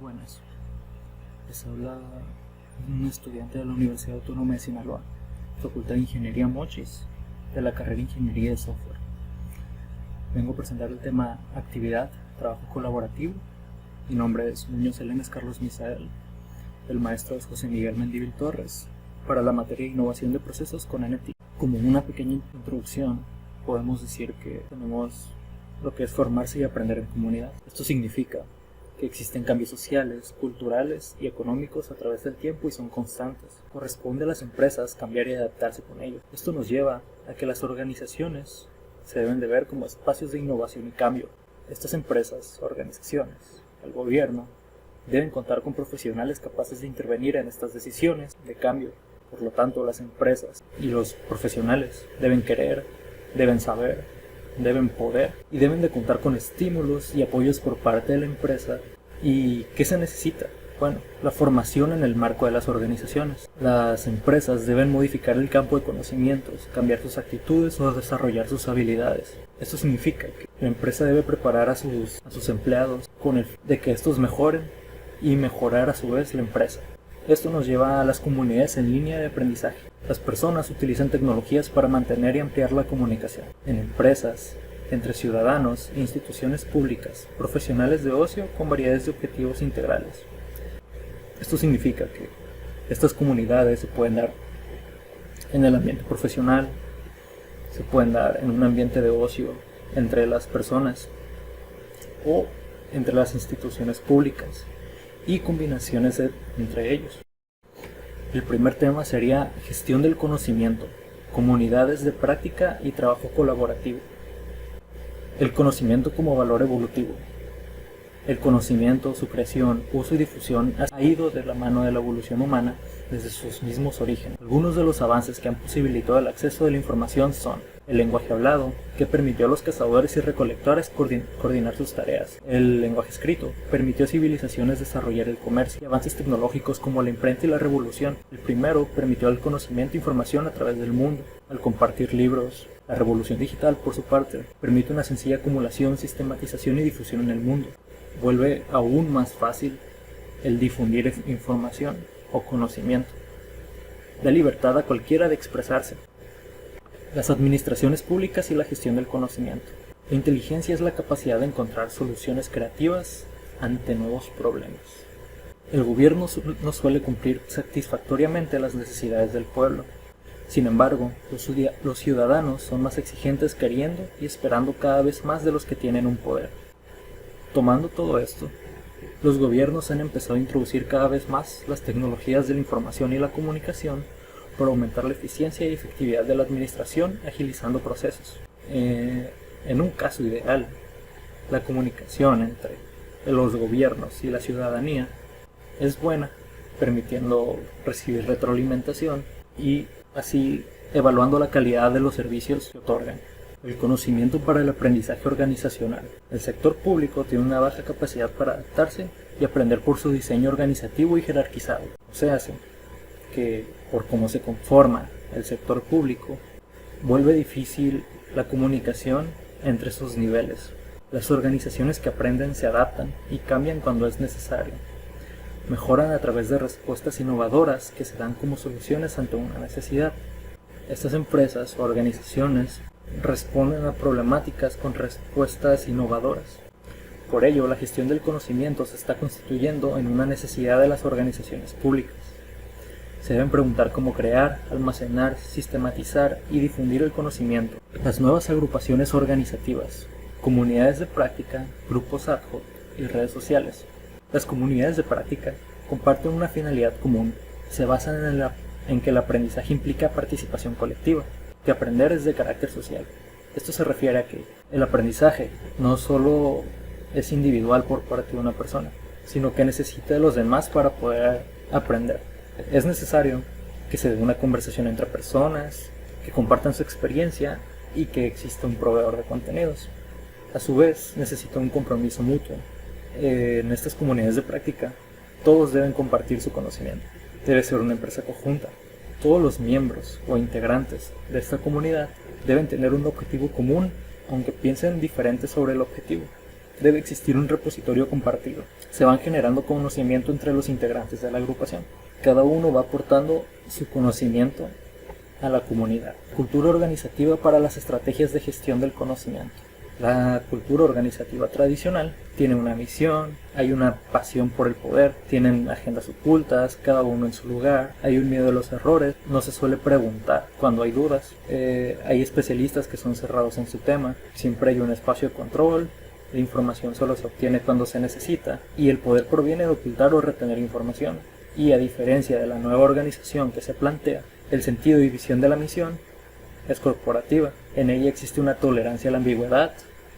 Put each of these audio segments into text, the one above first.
Buenas, les habla un estudiante de la Universidad Autónoma de Sinaloa, Facultad de Ingeniería Mochis, de la carrera Ingeniería de Software. Vengo a presentar el tema Actividad, Trabajo Colaborativo. Mi nombre es Muñoz Elenes Carlos Misael. El maestro es José Miguel Mendívil Torres, para la materia de Innovación de Procesos con NT. Como una pequeña introducción, podemos decir que tenemos lo que es formarse y aprender en comunidad. Esto significa que existen cambios sociales, culturales y económicos a través del tiempo y son constantes. Corresponde a las empresas cambiar y adaptarse con ellos. Esto nos lleva a que las organizaciones se deben de ver como espacios de innovación y cambio. Estas empresas, organizaciones, el gobierno, deben contar con profesionales capaces de intervenir en estas decisiones de cambio. Por lo tanto, las empresas y los profesionales deben querer, deben saber, deben poder y deben de contar con estímulos y apoyos por parte de la empresa. ¿Y qué se necesita? Bueno, la formación en el marco de las organizaciones. Las empresas deben modificar el campo de conocimientos, cambiar sus actitudes o desarrollar sus habilidades. Esto significa que la empresa debe preparar a sus empleados con el fin de que estos mejoren y mejorar a su vez la empresa. Esto nos lleva a las comunidades en línea de aprendizaje. Las personas utilizan tecnologías para mantener y ampliar la comunicación en empresas, entre ciudadanos, instituciones públicas, profesionales de ocio con variedades de objetivos integrales. Esto significa que estas comunidades se pueden dar en el ambiente profesional, se pueden dar en un ambiente de ocio entre las personas o entre las instituciones públicas y combinaciones entre ellos. El primer tema sería gestión del conocimiento, comunidades de práctica y trabajo colaborativo. El conocimiento como valor evolutivo. El conocimiento, su creación, uso y difusión ha ido de la mano de la evolución humana desde sus mismos orígenes. Algunos de los avances que han posibilitado el acceso de la información son el lenguaje hablado, que permitió a los cazadores y recolectores coordinar sus tareas. El lenguaje escrito permitió a civilizaciones desarrollar el comercio y avances tecnológicos como la imprenta y la revolución. El primero permitió el conocimiento e información a través del mundo, al compartir libros. La revolución digital, por su parte, permite una sencilla acumulación, sistematización y difusión en el mundo. Vuelve aún más fácil el difundir información o conocimiento. Da libertad a cualquiera de expresarse. Las administraciones públicas y la gestión del conocimiento. La inteligencia es la capacidad de encontrar soluciones creativas ante nuevos problemas. El gobierno no suele cumplir satisfactoriamente las necesidades del pueblo. Sin embargo, los ciudadanos son más exigentes queriendo y esperando cada vez más de los que tienen un poder. Tomando todo esto, los gobiernos han empezado a introducir cada vez más las tecnologías de la información y la comunicación para aumentar la eficiencia y efectividad de la administración, agilizando procesos. En un caso ideal, la comunicación entre los gobiernos y la ciudadanía es buena, permitiendo recibir retroalimentación y así evaluando la calidad de los servicios que otorgan. El conocimiento para el aprendizaje organizacional. El sector público tiene una baja capacidad para adaptarse y aprender por su diseño organizativo y jerarquizado. O sea, que por cómo se conforma el sector público, vuelve difícil la comunicación entre sus niveles. Las organizaciones que aprenden se adaptan y cambian cuando es necesario. Mejoran a través de respuestas innovadoras que se dan como soluciones ante una necesidad. Estas empresas o organizaciones responden a problemáticas con respuestas innovadoras. Por ello, la gestión del conocimiento se está constituyendo en una necesidad de las organizaciones públicas. Se deben preguntar cómo crear, almacenar, sistematizar y difundir el conocimiento. Las nuevas agrupaciones organizativas, comunidades de práctica, grupos ad hoc y redes sociales. Las comunidades de práctica comparten una finalidad común. Se basan en que el aprendizaje implica participación colectiva, que aprender es de carácter social. Esto se refiere a que el aprendizaje no solo es individual por parte de una persona, sino que necesita de los demás para poder aprender. Es necesario que se dé una conversación entre personas, que compartan su experiencia y que exista un proveedor de contenidos. A su vez, necesita un compromiso mutuo. En estas comunidades de práctica, todos deben compartir su conocimiento. Debe ser una empresa conjunta. Todos los miembros o integrantes de esta comunidad deben tener un objetivo común, aunque piensen diferente sobre el objetivo. debe existir un repositorio compartido. Se van generando conocimiento entre los integrantes de la agrupación. Cada uno va aportando su conocimiento a la comunidad. Cultura organizativa para las estrategias de gestión del conocimiento. La cultura organizativa tradicional tiene una misión, hay una pasión por el poder, tienen agendas ocultas, cada uno en su lugar, hay un miedo a los errores, no se suele preguntar cuando hay dudas, hay especialistas que son cerrados en su tema, siempre hay un espacio de control, la información solo se obtiene cuando se necesita y el poder proviene de ocultar o retener información. Y a diferencia de la nueva organización que se plantea, el sentido y visión de la misión es corporativa. En ella existe una tolerancia a la ambigüedad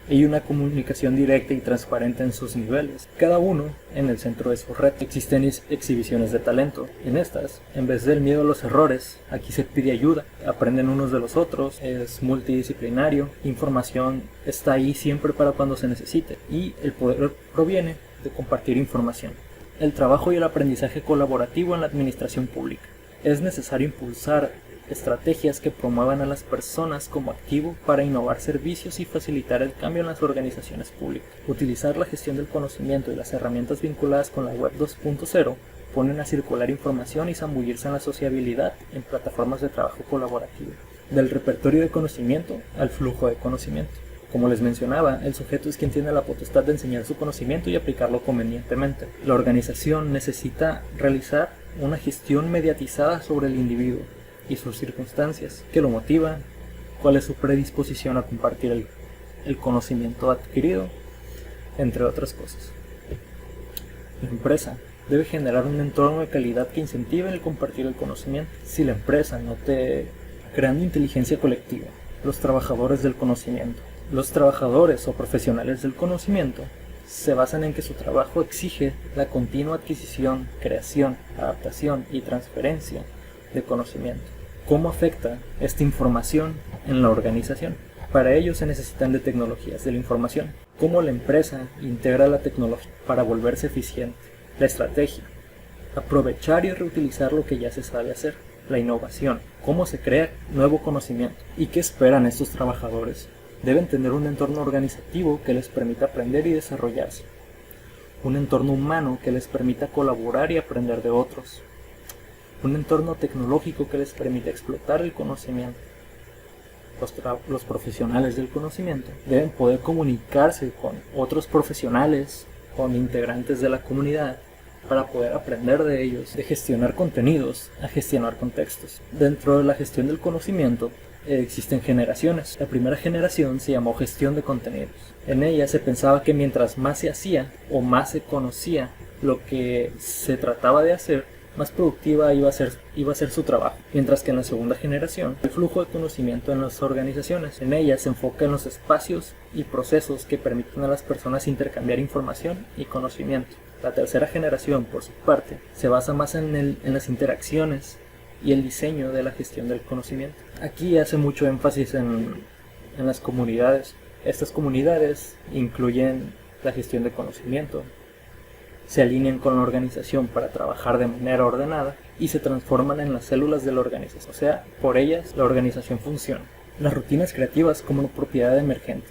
y una comunicación directa y transparente en sus niveles, cada uno en el centro de su red. Existen exhibiciones de talento. En estas, en vez del miedo a los errores, aquí se pide ayuda, aprenden unos de los otros, es multidisciplinario, información está ahí siempre para cuando se necesite y el poder proviene de compartir información. El trabajo y el aprendizaje colaborativo en la administración pública. Es necesario impulsar estrategias que promuevan a las personas como activo para innovar servicios y facilitar el cambio en las organizaciones públicas. Utilizar la gestión del conocimiento y las herramientas vinculadas con la web 2.0 ponen a circular información y zambullirse en la sociabilidad en plataformas de trabajo colaborativo. Del repertorio de conocimiento al flujo de conocimiento. Como les mencionaba, el sujeto es quien tiene la potestad de enseñar su conocimiento y aplicarlo convenientemente. La organización necesita realizar una gestión mediatizada sobre el individuo y sus circunstancias, que lo motiva, cuál es su predisposición a compartir el conocimiento adquirido, entre otras cosas. La empresa debe generar un entorno de calidad que incentive el compartir el conocimiento. Si la empresa no te creando inteligencia colectiva, los trabajadores del conocimiento. Los trabajadores o profesionales del conocimiento se basan en que su trabajo exige la continua adquisición, creación, adaptación y transferencia de conocimiento. ¿Cómo afecta esta información en la organización? Para ello se necesitan de tecnologías de la información. ¿Cómo la empresa integra la tecnología para volverse eficiente? La estrategia. Aprovechar y reutilizar lo que ya se sabe hacer. La innovación. ¿Cómo se crea nuevo conocimiento? ¿Y qué esperan estos trabajadores? Deben tener un entorno organizativo que les permita aprender y desarrollarse. Un entorno humano que les permita colaborar y aprender de otros. Un entorno tecnológico que les permita explotar el conocimiento. Los profesionales del conocimiento deben poder comunicarse con otros profesionales, con integrantes de la comunidad, para poder aprender de ellos, de gestionar contenidos a gestionar contextos. Dentro de la gestión del conocimiento existen generaciones. La primera generación se llamó gestión de contenidos. En ella se pensaba que mientras más se hacía o más se conocía lo que se trataba de hacer, más productiva iba a ser su trabajo. Mientras que en la segunda generación, el flujo de conocimiento en las organizaciones. En ella se enfoca en los espacios y procesos que permiten a las personas intercambiar información y conocimiento. La tercera generación, por su parte, se basa más en las interacciones y el diseño de la gestión del conocimiento. Aquí hace mucho énfasis en las comunidades. Estas comunidades incluyen la gestión de conocimiento, se alinean con la organización para trabajar de manera ordenada y se transforman en las células de la organización. O sea, por ellas la organización funciona. Las rutinas creativas como propiedad emergente.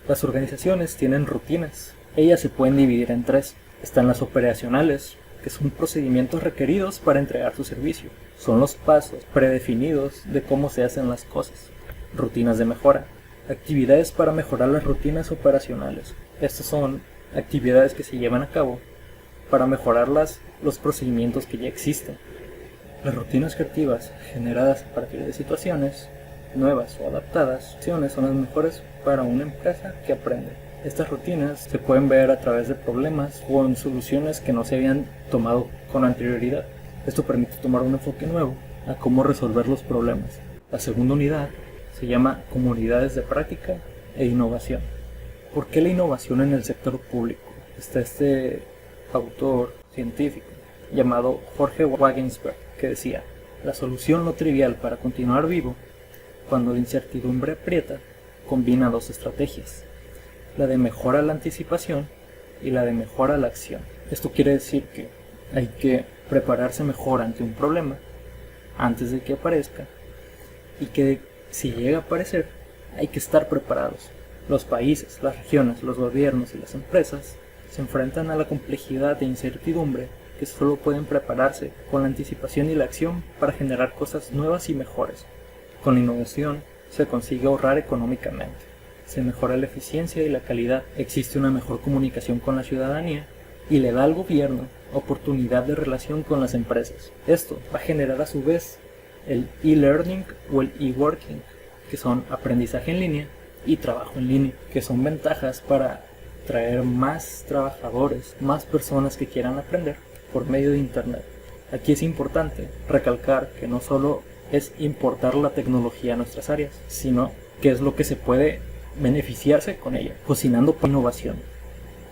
Las organizaciones tienen rutinas. Ellas se pueden dividir en tres. Están las operacionales, que son procedimientos requeridos para entregar tu servicio. Son los pasos predefinidos de cómo se hacen las cosas. Rutinas de mejora. Actividades para mejorar las rutinas operacionales. Estas son actividades que se llevan a cabo para mejorar los procedimientos que ya existen. Las rutinas creativas generadas a partir de situaciones nuevas o adaptadas son las mejores para una empresa que aprende. Estas rutinas se pueden ver a través de problemas o en soluciones que no se habían tomado con anterioridad. Esto permite tomar un enfoque nuevo a cómo resolver los problemas. La segunda unidad se llama comunidades de práctica e innovación. ¿Por qué la innovación en el sector público? Está este autor científico llamado Jorge Wagensberg que decía: la solución no trivial para continuar vivo cuando la incertidumbre aprieta combina dos estrategias, la de mejora a la anticipación y la de mejora a la acción. Esto quiere decir que hay que prepararse mejor ante un problema antes de que aparezca y que si llega a aparecer hay que estar preparados. Los países, las regiones, los gobiernos y las empresas se enfrentan a la complejidad e incertidumbre que solo pueden prepararse con la anticipación y la acción para generar cosas nuevas y mejores. Con la innovación se consigue ahorrar económicamente, se mejora la eficiencia y la calidad, existe una mejor comunicación con la ciudadanía y le da al gobierno oportunidad de relación con las empresas. Esto va a generar a su vez el e-learning o el e-working, que son aprendizaje en línea y trabajo en línea, que son ventajas para traer más trabajadores, más personas que quieran aprender por medio de internet. Aquí es importante recalcar que no solo es importar la tecnología a nuestras áreas, sino que es lo que se puede beneficiarse con ella, cocinando por innovación,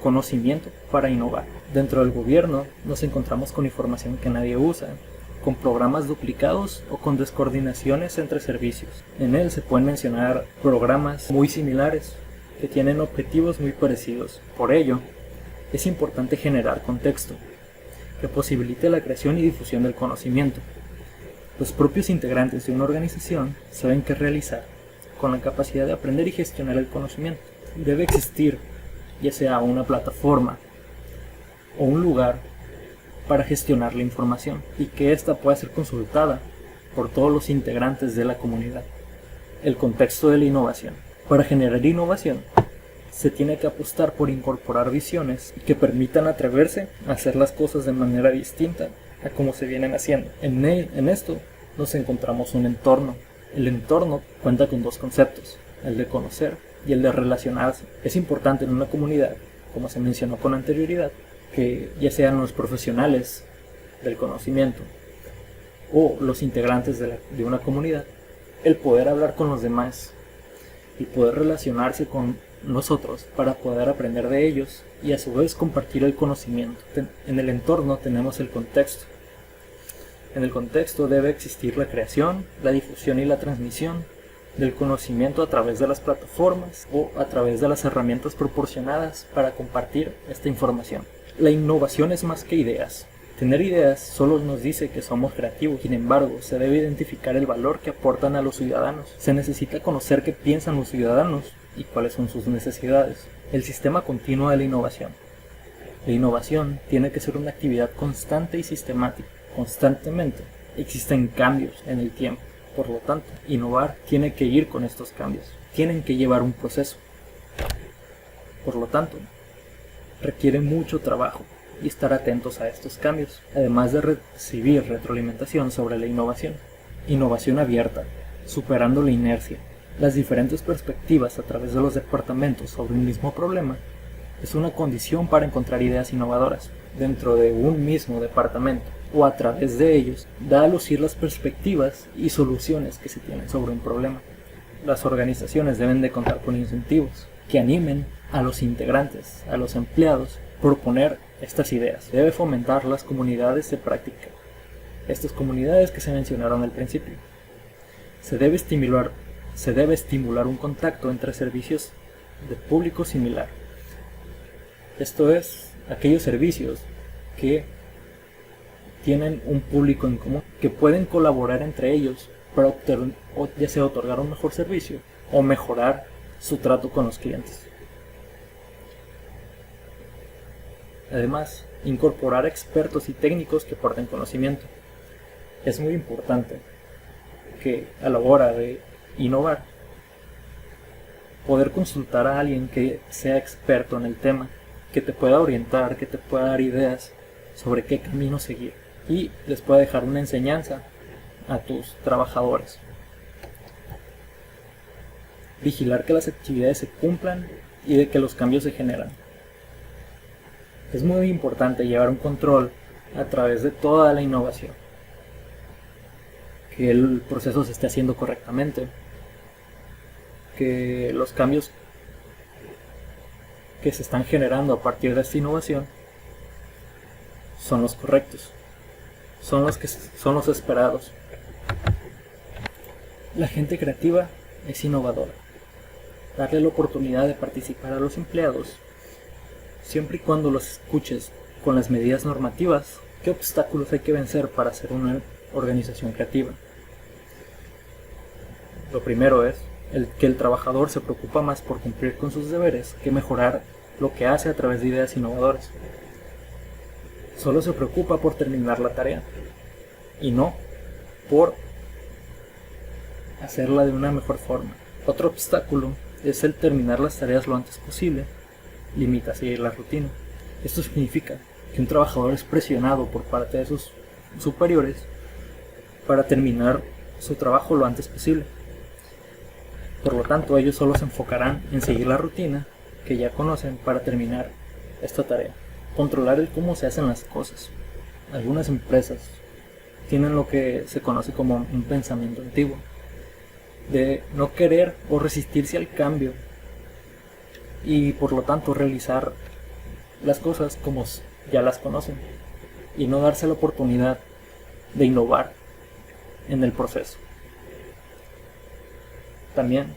conocimiento para innovar. Dentro del gobierno nos encontramos con información que nadie usa, con programas duplicados o con descoordinaciones entre servicios. En él se pueden mencionar programas muy similares que tienen objetivos muy parecidos. Por ello, es importante generar contexto que posibilite la creación y difusión del conocimiento. Los propios integrantes de una organización saben qué realizar con la capacidad de aprender y gestionar el conocimiento. Debe existir ya sea una plataforma o un lugar para gestionar la información y que ésta pueda ser consultada por todos los integrantes de la comunidad. El contexto de la innovación. Para generar innovación, se tiene que apostar por incorporar visiones que permitan atreverse a hacer las cosas de manera distinta a como se vienen haciendo. En esto nos encontramos un entorno. El entorno cuenta con dos conceptos, el de conocer y el de relacionarse. Es importante en una comunidad, como se mencionó con anterioridad, que ya sean los profesionales del conocimiento o los integrantes de una comunidad, el poder hablar con los demás y poder relacionarse con nosotros para poder aprender de ellos y a su vez compartir el conocimiento. En el entorno tenemos el contexto. En el contexto debe existir la creación, la difusión y la transmisión del conocimiento a través de las plataformas o a través de las herramientas proporcionadas para compartir esta información. La innovación es más que ideas. Tener ideas solo nos dice que somos creativos, sin embargo, se debe identificar el valor que aportan a los ciudadanos. Se necesita conocer qué piensan los ciudadanos y cuáles son sus necesidades. El sistema continuo de la innovación. La innovación tiene que ser una actividad constante y sistemática. Constantemente existen cambios en el tiempo. Por lo tanto, innovar tiene que ir con estos cambios. Tienen que llevar un proceso. Por lo tanto, requiere mucho trabajo y estar atentos a estos cambios, además de recibir retroalimentación sobre la innovación. Innovación abierta, superando la inercia. Las diferentes perspectivas a través de los departamentos sobre un mismo problema es una condición para encontrar ideas innovadoras. Dentro de un mismo departamento o a través de ellos, da a lucir las perspectivas y soluciones que se tienen sobre un problema. Las organizaciones deben de contar con incentivos que animen a los integrantes, a los empleados, proponer estas ideas. Debe fomentar las comunidades de práctica, estas comunidades que se mencionaron al principio. Se debe estimular un contacto entre servicios de público similar. Esto es, aquellos servicios que tienen un público en común, que pueden colaborar entre ellos para ya sea otorgar un mejor servicio o mejorar su trato con los clientes. Además, incorporar expertos y técnicos que aporten conocimiento. Es muy importante que a la hora de innovar, poder consultar a alguien que sea experto en el tema, que te pueda orientar, que te pueda dar ideas sobre qué camino seguir y les pueda dejar una enseñanza a tus trabajadores. Vigilar que las actividades se cumplan y de que los cambios se generan. Es muy importante llevar un control a través de toda la innovación, que el proceso se esté haciendo correctamente, que los cambios que se están generando a partir de esta innovación son los correctos, son los esperados. La gente creativa es innovadora. Darle la oportunidad de participar a los empleados, siempre y cuando los escuches con las medidas normativas. ¿Qué obstáculos hay que vencer para ser una organización creativa? Lo primero es que el trabajador se preocupa más por cumplir con sus deberes que mejorar lo que hace a través de ideas innovadoras. Solo se preocupa por terminar la tarea y no por hacerla de una mejor forma. Otro obstáculo es el terminar las tareas lo antes posible. Limita seguir la rutina. Esto significa que un trabajador es presionado por parte de sus superiores para terminar su trabajo lo antes posible. Por lo tanto, ellos solo se enfocarán en seguir la rutina que ya conocen para terminar esta tarea. Controlar el cómo se hacen las cosas. Algunas empresas tienen lo que se conoce como un pensamiento antiguo, de no querer o resistirse al cambio y por lo tanto realizar las cosas como ya las conocen y no darse la oportunidad de innovar en el proceso. También,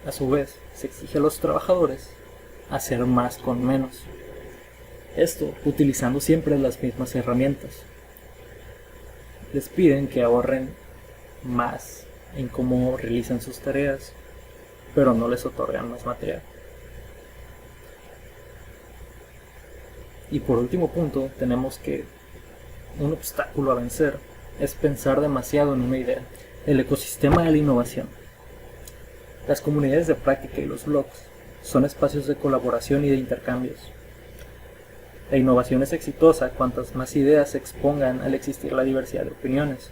a su vez, se exige a los trabajadores hacer más con menos. Esto utilizando siempre las mismas herramientas. Les piden que ahorren más en cómo realizan sus tareas, pero no les otorgan más material. Y por último punto, tenemos que un obstáculo a vencer es pensar demasiado en una idea. El ecosistema de la innovación. Las comunidades de práctica y los blogs son espacios de colaboración y de intercambios. La innovación es exitosa cuantas más ideas se expongan al existir la diversidad de opiniones.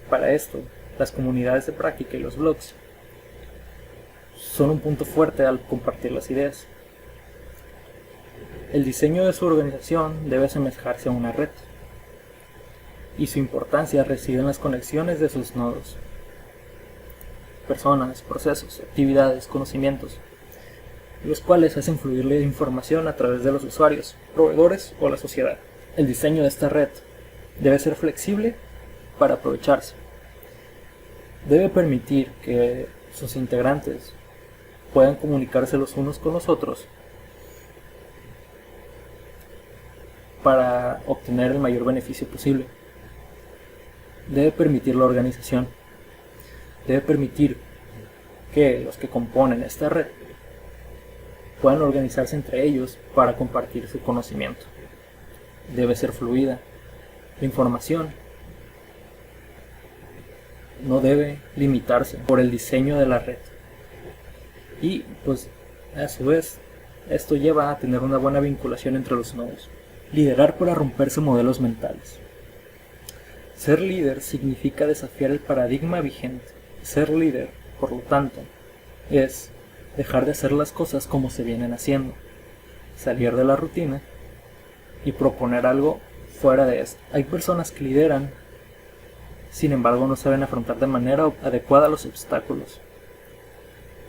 Para esto, las comunidades de práctica y los blogs son un punto fuerte al compartir las ideas. El diseño de su organización debe asemejarse a una red, y su importancia reside en las conexiones de sus nodos. Personas, procesos, actividades, conocimientos, los cuales hacen fluir la información a través de los usuarios, proveedores o la sociedad. El diseño de esta red debe ser flexible para aprovecharse. Debe permitir que sus integrantes puedan comunicarse los unos con los otros para obtener el mayor beneficio posible. Debe permitir la organización. Debe permitir que los que componen esta red puedan organizarse entre ellos para compartir su conocimiento. Debe ser fluida. La información no debe limitarse por el diseño de la red. Y pues a su vez esto lleva a tener una buena vinculación entre los nodos. Liderar para romperse modelos mentales. Ser líder significa desafiar el paradigma vigente. Ser líder, por lo tanto, es dejar de hacer las cosas como se vienen haciendo, salir de la rutina y proponer algo fuera de esto. Hay personas que lideran, sin embargo no saben afrontar de manera adecuada los obstáculos,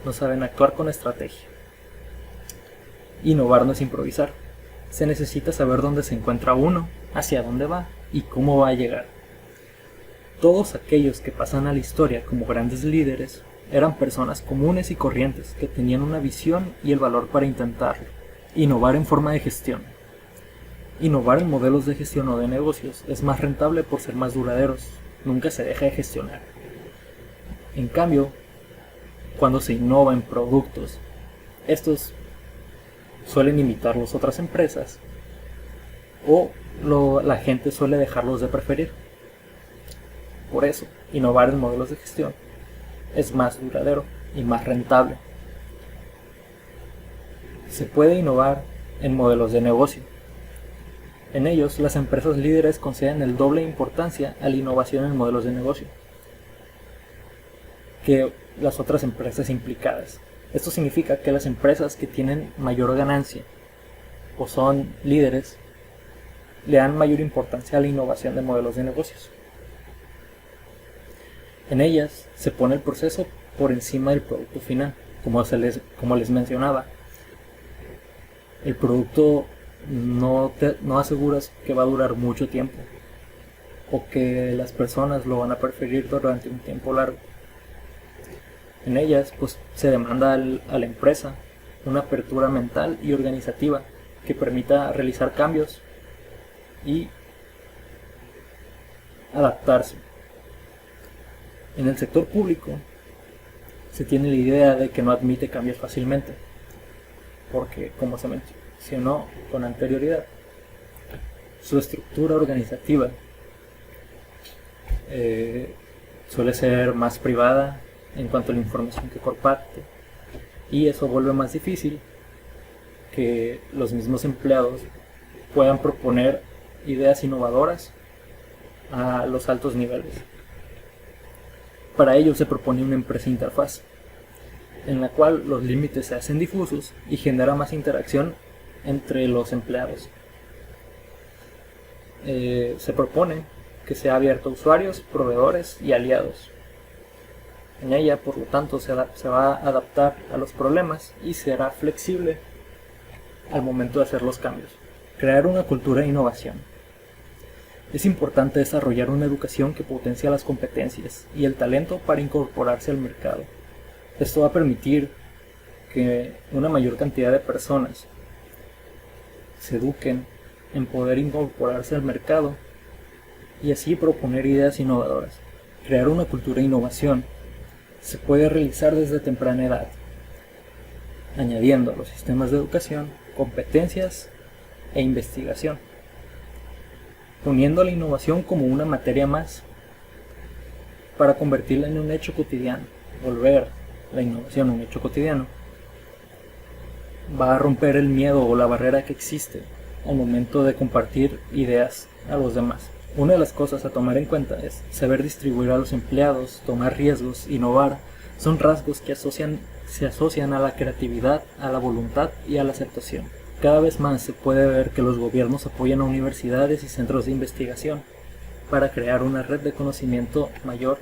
no saben actuar con estrategia. Innovar no es improvisar, se necesita saber dónde se encuentra uno, hacia dónde va y cómo va a llegar. Todos aquellos que pasan a la historia como grandes líderes eran personas comunes y corrientes que tenían una visión y el valor para intentarlo. Innovar en forma de gestión. Innovar en modelos de gestión o de negocios es más rentable por ser más duraderos. Nunca se deja de gestionar. En cambio, cuando se innova en productos, estos suelen imitar las otras empresas o la gente suele dejarlos de preferir. Por eso, innovar en modelos de gestión es más duradero y más rentable. Se puede innovar en modelos de negocio. En ellos, las empresas líderes conceden el doble de importancia a la innovación en modelos de negocio que las otras empresas implicadas. Esto significa que las empresas que tienen mayor ganancia o son líderes le dan mayor importancia a la innovación de modelos de negocios. En ellas se pone el proceso por encima del producto final. Como les mencionaba, el producto no aseguras que va a durar mucho tiempo o que las personas lo van a preferir durante un tiempo largo. En ellas pues se demanda a la empresa una apertura mental y organizativa que permita realizar cambios y adaptarse. En el sector público se tiene la idea de que no admite cambios fácilmente, porque, como se mencionó con anterioridad, su estructura organizativa suele ser más privada en cuanto a la información que comparte, y eso vuelve más difícil que los mismos empleados puedan proponer ideas innovadoras a los altos niveles. Para ello se propone una empresa interfaz, en la cual los límites se hacen difusos y genera más interacción entre los empleados. Se propone que sea abierto a usuarios, proveedores y aliados. En ella, por lo tanto, se va a adaptar a los problemas y será flexible al momento de hacer los cambios. Crear una cultura de innovación. Es importante desarrollar una educación que potencie las competencias y el talento para incorporarse al mercado. Esto va a permitir que una mayor cantidad de personas se eduquen en poder incorporarse al mercado y así proponer ideas innovadoras. Crear una cultura de innovación se puede realizar desde temprana edad, añadiendo a los sistemas de educación competencias e investigación, poniendo la innovación como una materia más para convertirla en un hecho cotidiano. Volver la innovación un hecho cotidiano va a romper el miedo o la barrera que existe al momento de compartir ideas a los demás. Una de las cosas a tomar en cuenta es saber distribuir a los empleados, tomar riesgos, innovar. Son rasgos que se asocian a la creatividad, a la voluntad y a la aceptación. Cada vez más se puede ver que los gobiernos apoyan a universidades y centros de investigación para crear una red de conocimiento mayor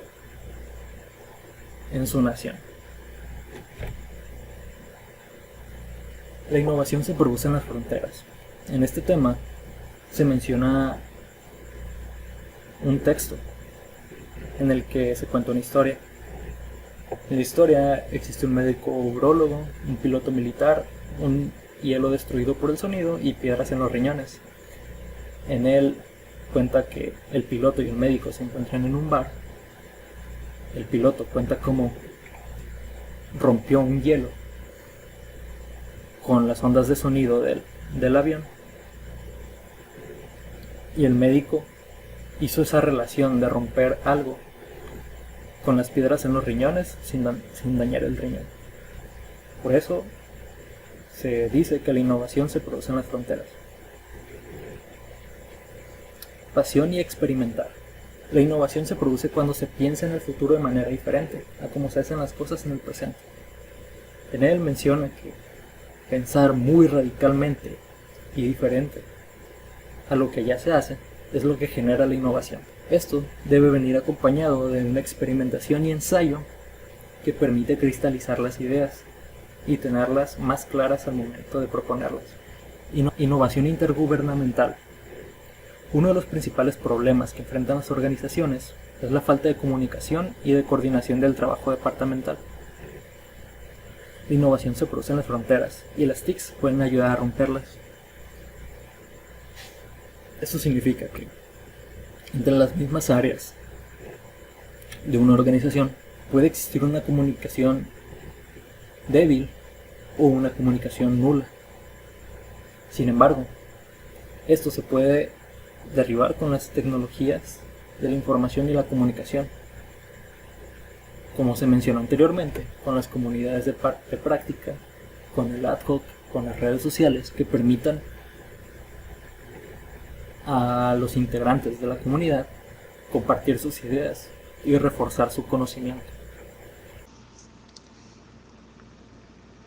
en su nación. La innovación se produce en las fronteras. En este tema se menciona un texto en el que se cuenta una historia. En la historia existe un médico urólogo, un piloto militar, un hielo destruido por el sonido y piedras en los riñones. En él cuenta que el piloto y el médico se encuentran en un bar. El piloto cuenta cómo rompió un hielo con las ondas de sonido del avión, y el médico hizo esa relación de romper algo con las piedras en los riñones sin dañar el riñón. Por eso se dice que la innovación se produce en las fronteras. Pasión y experimentar. La innovación se produce cuando se piensa en el futuro de manera diferente a cómo se hacen las cosas en el presente. En él menciona que pensar muy radicalmente y diferente a lo que ya se hace es lo que genera la innovación. Esto debe venir acompañado de una experimentación y ensayo que permite cristalizar las ideas y tenerlas más claras al momento de proponerlas. Innovación intergubernamental. Uno de los principales problemas que enfrentan las organizaciones es la falta de comunicación y de coordinación del trabajo departamental. La innovación se produce en las fronteras y las TICs pueden ayudar a romperlas. Esto significa que entre las mismas áreas de una organización puede existir una comunicación débil o una comunicación nula. Sin embargo, esto se puede derribar con las tecnologías de la información y la comunicación, como se mencionó anteriormente, con las comunidades de práctica, con el ad hoc, con las redes sociales que permitan a los integrantes de la comunidad compartir sus ideas y reforzar su conocimiento.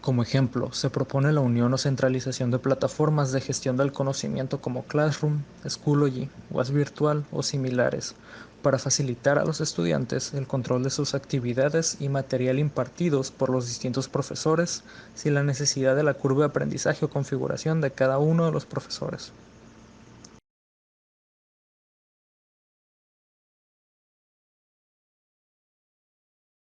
Como ejemplo, se propone la unión o centralización de plataformas de gestión del conocimiento como Classroom, Schoology, Was Virtual o similares, para facilitar a los estudiantes el control de sus actividades y material impartidos por los distintos profesores sin la necesidad de la curva de aprendizaje o configuración de cada uno de los profesores.